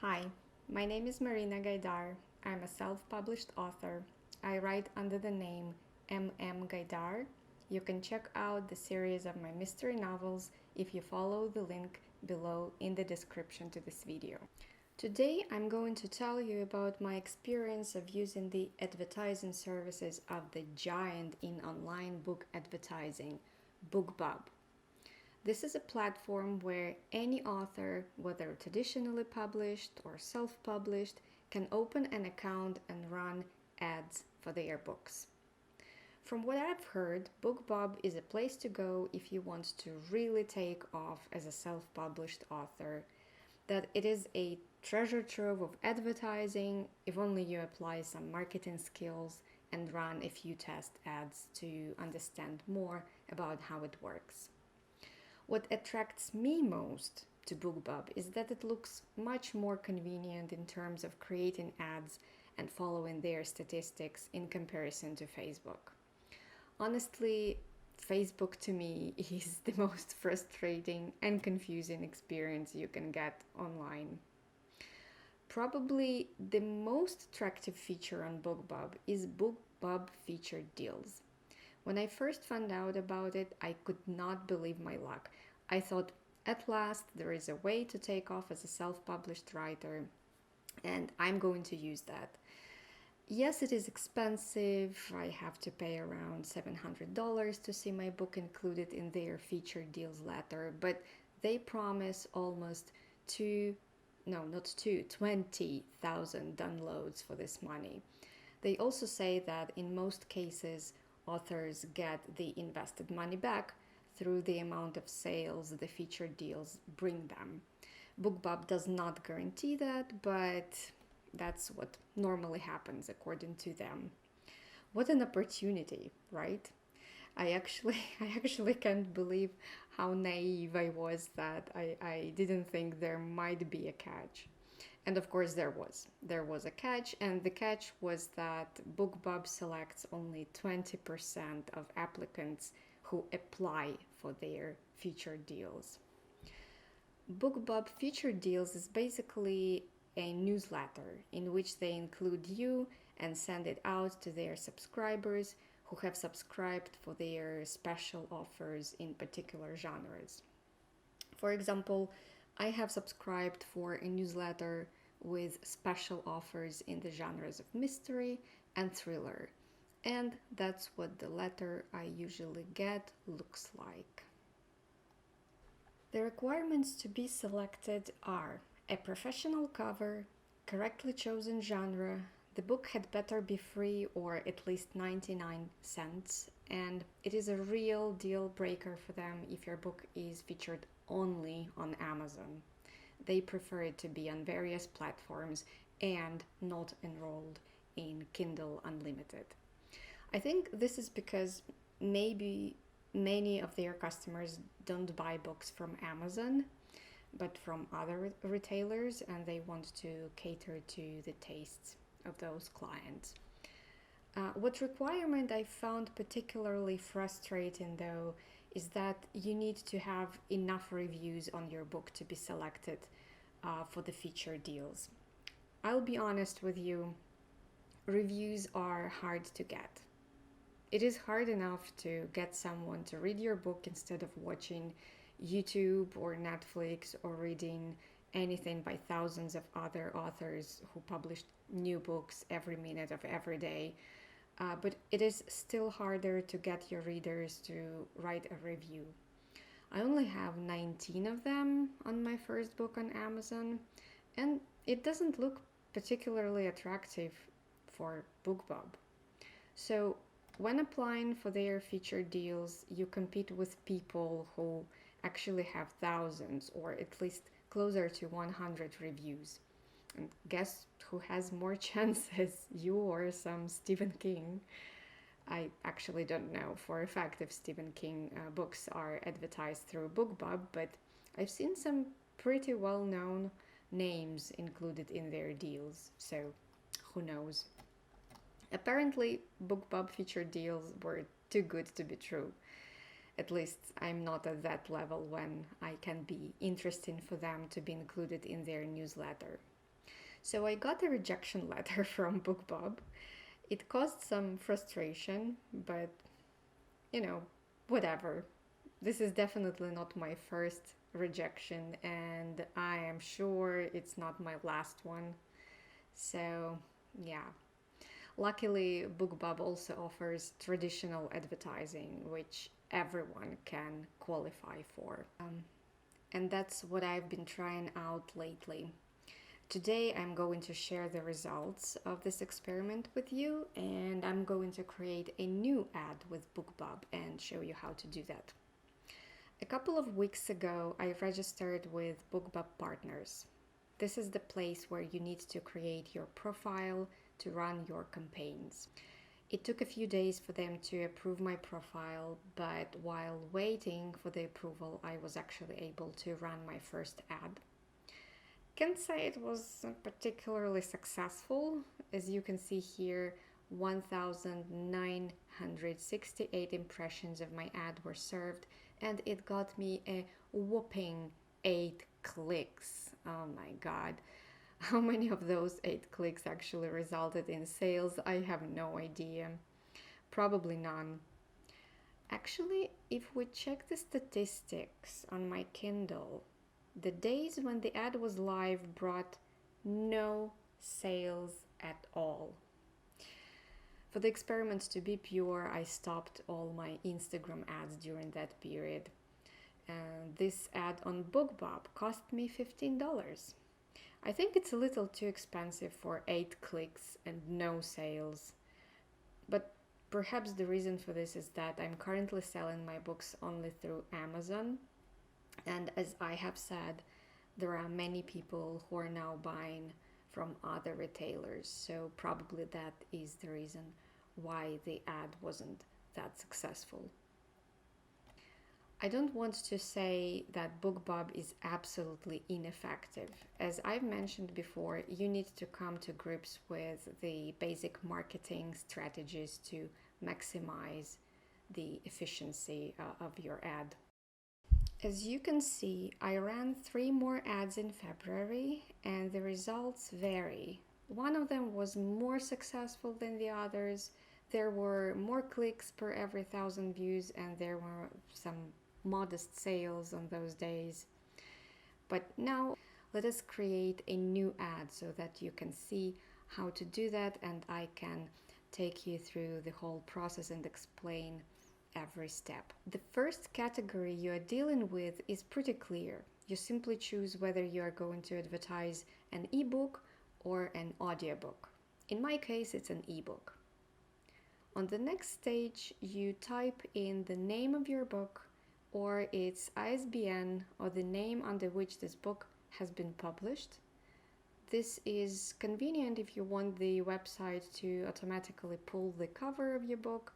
Hi, my name is Marina Gaidar. I'm a self-published author. I write under the name MM Gaidar. You can check out the series of my mystery novels if you follow the link below in the description to this video. Today I'm going to tell you about my experience of using the advertising services of the giant in online book advertising, Bookbub. This is a platform where any author, whether traditionally published or self-published, can open an account and run ads for their books. From what I've heard, BookBub is a place to go if you want to really take off as a self-published author, that it is a treasure trove of advertising if only you apply some marketing skills and run a few test ads to understand more about how it works. What attracts me most to BookBub is that it looks much more convenient in terms of creating ads and following their statistics in comparison to Facebook. Honestly, Facebook to me is the most frustrating and confusing experience you can get online. Probably the most attractive feature on BookBub is BookBub featured deals. When I first found out about it, I could not believe my luck. I thought, at last, there is a way to take off as a self published writer, and I'm going to use that. Yes, it is expensive. I have to pay around $700 to see my book included in their featured deals letter, but they promise almost two, no, not two, 20,000 downloads for this money. They also say that in most cases, authors get the invested money back through the amount of sales the featured deals bring them. BookBub does not guarantee that, but that's what normally happens according to them. What an opportunity, right? I actually can't believe how naive I was that I didn't think there might be a catch. And of course there was. There was a catch, and the catch was that BookBub selects only 20% of applicants who apply for their featured deals. BookBub featured deals is basically a newsletter in which they include you and send it out to their subscribers who have subscribed for their special offers in particular genres. For example, I have subscribed for a newsletter with special offers in the genres of mystery and thriller, and that's what the letter I usually get looks like. The requirements to be selected are a professional cover, correctly chosen genre, the book had better be free or at least 99 cents, and it is a real deal breaker for them if your book is featured only on Amazon. They prefer it to be on various platforms and not enrolled in Kindle Unlimited. I think this is because maybe many of their customers don't buy books from Amazon but from other retailers, and they want to cater to the tastes of those clients. What requirement I found particularly frustrating though is that you need to have enough reviews on your book to be selected for the feature deals. I'll be honest with you, reviews are hard to get. It is hard enough to get someone to read your book instead of watching YouTube or Netflix or reading anything by thousands of other authors who publish new books every minute of every day. But it is still harder to get your readers to write a review. I only have 19 of them on my first book on Amazon, and it doesn't look particularly attractive for BookBub. So when applying for their featured deals, you compete with people who actually have thousands or at least closer to 100 reviews. And guess who has more chances, you or some Stephen King? I actually don't know for a fact if Stephen King books are advertised through BookBub, but I've seen some pretty well-known names included in their deals, so who knows. Apparently, Bookbub feature deals were too good to be true. At least I'm not at that level when I can be interesting for them to be included in their newsletter. So I got a rejection letter from Bookbub. It caused some frustration, but you know, whatever. This is definitely not my first rejection, and I am sure it's not my last one. So, yeah. Luckily, Bookbub also offers traditional advertising, which everyone can qualify for. And that's what I've been trying out lately. Today, I'm going to share the results of this experiment with you, and I'm going to create a new ad with Bookbub and show you how to do that. A couple of weeks ago, I registered with Bookbub Partners. This is the place where you need to create your profile to run your campaigns. It took a few days for them to approve my profile, but while waiting for the approval, I was actually able to run my first ad. Can't say it was particularly successful. As you can see here, 1,968 impressions of my ad were served, and it got me a whopping 8 clicks. Oh my god. How many of those 8 clicks actually resulted in sales? I have no idea. Probably none. Actually, if we check the statistics on my Kindle, the days when the ad was live brought no sales at all. For the experiment to be pure, I stopped all my Instagram ads during that period. And this ad on Bookbub cost me $15. I think it's a little too expensive for 8 clicks and no sales. But perhaps the reason for this is that I'm currently selling my books only through Amazon. And as I have said, there are many people who are now buying from other retailers. So probably that is the reason why the ad wasn't that successful. I don't want to say that Bookbub is absolutely ineffective. As I've mentioned before, you need to come to grips with the basic marketing strategies to maximize the efficiency of your ad. As you can see, I ran 3 more ads in February and the results vary. One of them was more successful than the others. There were more clicks per every 1,000 views, and there were some modest sales on those days. But now let us create a new ad so that you can see how to do that, and I can take you through the whole process and explain every step. The first category you are dealing with is pretty clear. You simply choose whether you are going to advertise an ebook or an audiobook. In my case, it's an ebook. On the next stage, you type in the name of your book or its ISBN or the name under which this book has been published. This is convenient if you want the website to automatically pull the cover of your book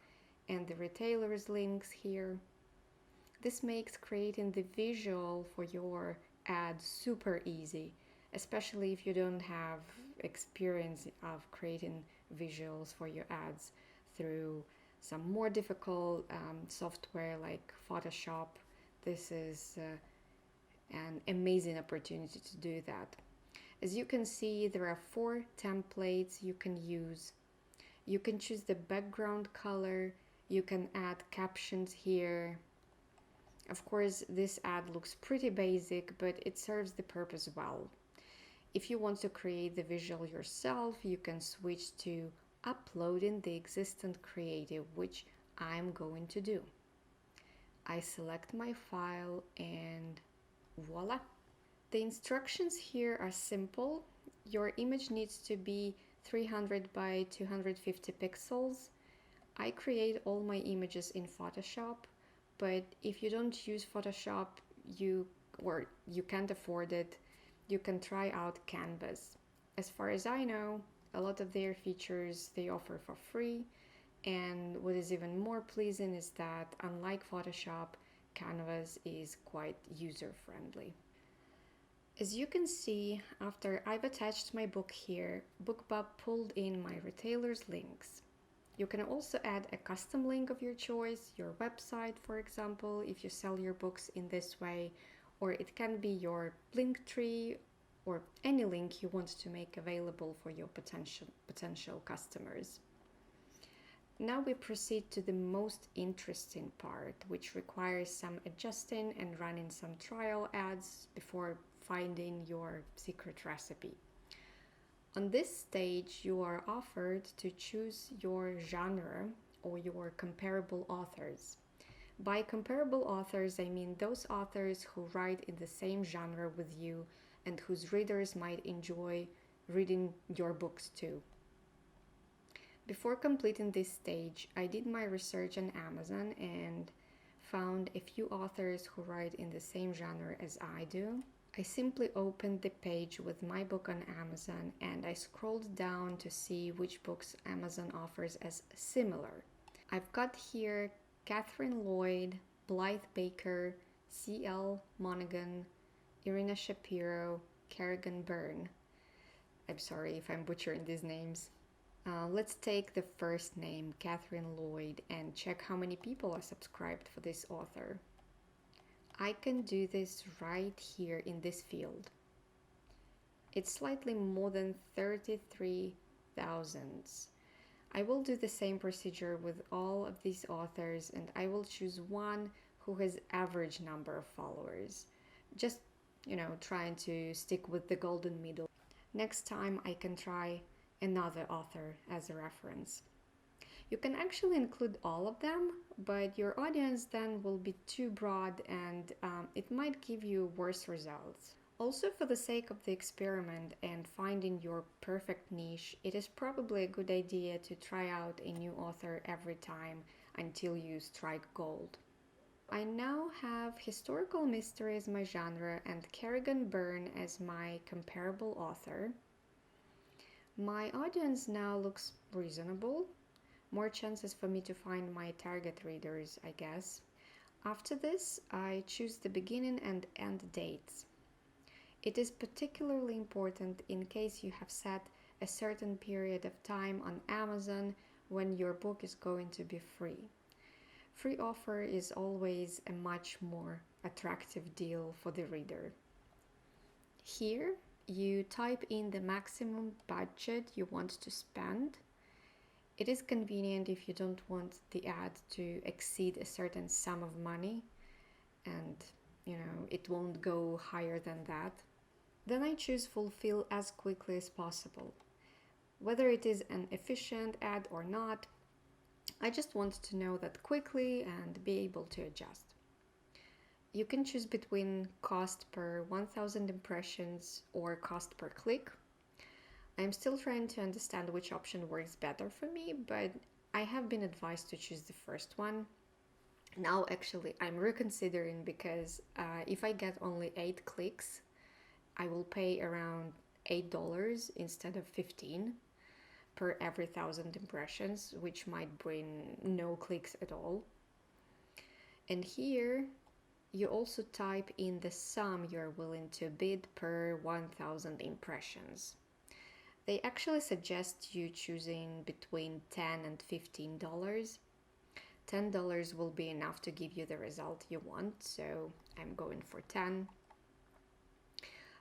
and the retailer's links here. This makes creating the visual for your ad super easy, especially if you don't have experience of creating visuals for your ads through some more difficult software like Photoshop. This is an amazing opportunity to do that. As you can see, there are 4 templates you can use. You can choose the background color, you can add captions here. Of course, this ad looks pretty basic, but it serves the purpose well. If you want to create the visual yourself, you can switch to uploading the existing creative, which I'm going to do. I select my file and voila! The instructions here are simple. Your image needs to be 300 by 250 pixels. I create all my images in Photoshop, but if you don't use Photoshop, you can't afford it, you can try out Canvas. As far as I know, a lot of their features they offer for free, and what is even more pleasing is that unlike Photoshop, Canvas is quite user-friendly. As you can see, after I've attached my book here, Bookbub pulled in my retailer's links. You can also add a custom link of your choice, your website, for example, if you sell your books in this way, or it can be your link tree or any link you want to make available for your potential customers. Now we proceed to the most interesting part, which requires some adjusting and running some trial ads before finding your secret recipe. On this stage, you are offered to choose your genre or your comparable authors. By comparable authors, I mean those authors who write in the same genre with you and whose readers might enjoy reading your books too. Before completing this stage, I did my research on Amazon and found a few authors who write in the same genre as I do. I simply opened the page with my book on Amazon and I scrolled down to see which books Amazon offers as similar. I've got here Catherine Lloyd, Blythe Baker, C.L. Monaghan, Irina Shapiro, Kerrigan Byrne. I'm sorry if I'm butchering these names. Let's take the first name, Catherine Lloyd, and check how many people are subscribed for this author. I can do this right here in this field. It's slightly more than 33,000. I will do the same procedure with all of these authors and I will choose one who has average number of followers. Just, trying to stick with the golden middle. Next time I can try another author as a reference. You can actually include all of them, but your audience then will be too broad and it might give you worse results. Also, for the sake of the experiment and finding your perfect niche, it is probably a good idea to try out a new author every time until you strike gold. I now have historical mystery as my genre and Kerrigan Byrne as my comparable author. My audience now looks reasonable. More chances for me to find my target readers, I guess. After this, I choose the beginning and end dates. It is particularly important in case you have set a certain period of time on Amazon when your book is going to be free. Free offer is always a much more attractive deal for the reader. Here, you type in the maximum budget you want to spend. It is convenient if you don't want the ad to exceed a certain sum of money and it won't go higher than that. Then I choose fulfill as quickly as possible. Whether it is an efficient ad or not, I just want to know that quickly and be able to adjust. You can choose between cost per 1,000 impressions or cost per click. I'm still trying to understand which option works better for me, but I have been advised to choose the first one. Now actually I'm reconsidering because if I get only 8 clicks, I will pay around $8 instead of 15 per every 1,000 impressions, which might bring no clicks at all. And here you also type in the sum you're willing to bid per 1,000 impressions. They actually suggest you choosing between $10 and $15. $10 will be enough to give you the result you want, so I'm going for 10.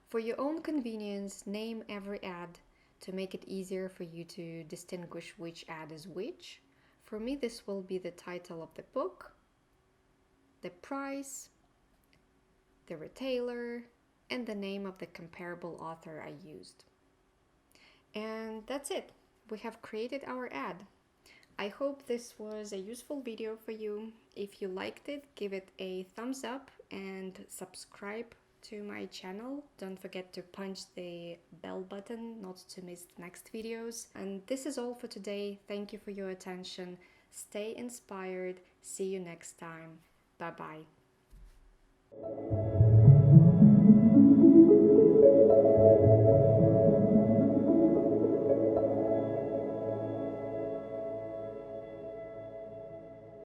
For your own convenience, name every ad to make it easier for you to distinguish which ad is which. For me, this will be the title of the book, the price, the retailer, and the name of the comparable author I used. And that's it. We have created our ad. I hope this was a useful video for you. If you liked it, give it a thumbs up and subscribe to my channel. Don't forget to punch the bell button not to miss the next videos. And this is all for today. Thank you for your attention. Stay inspired. See you next time. Bye bye.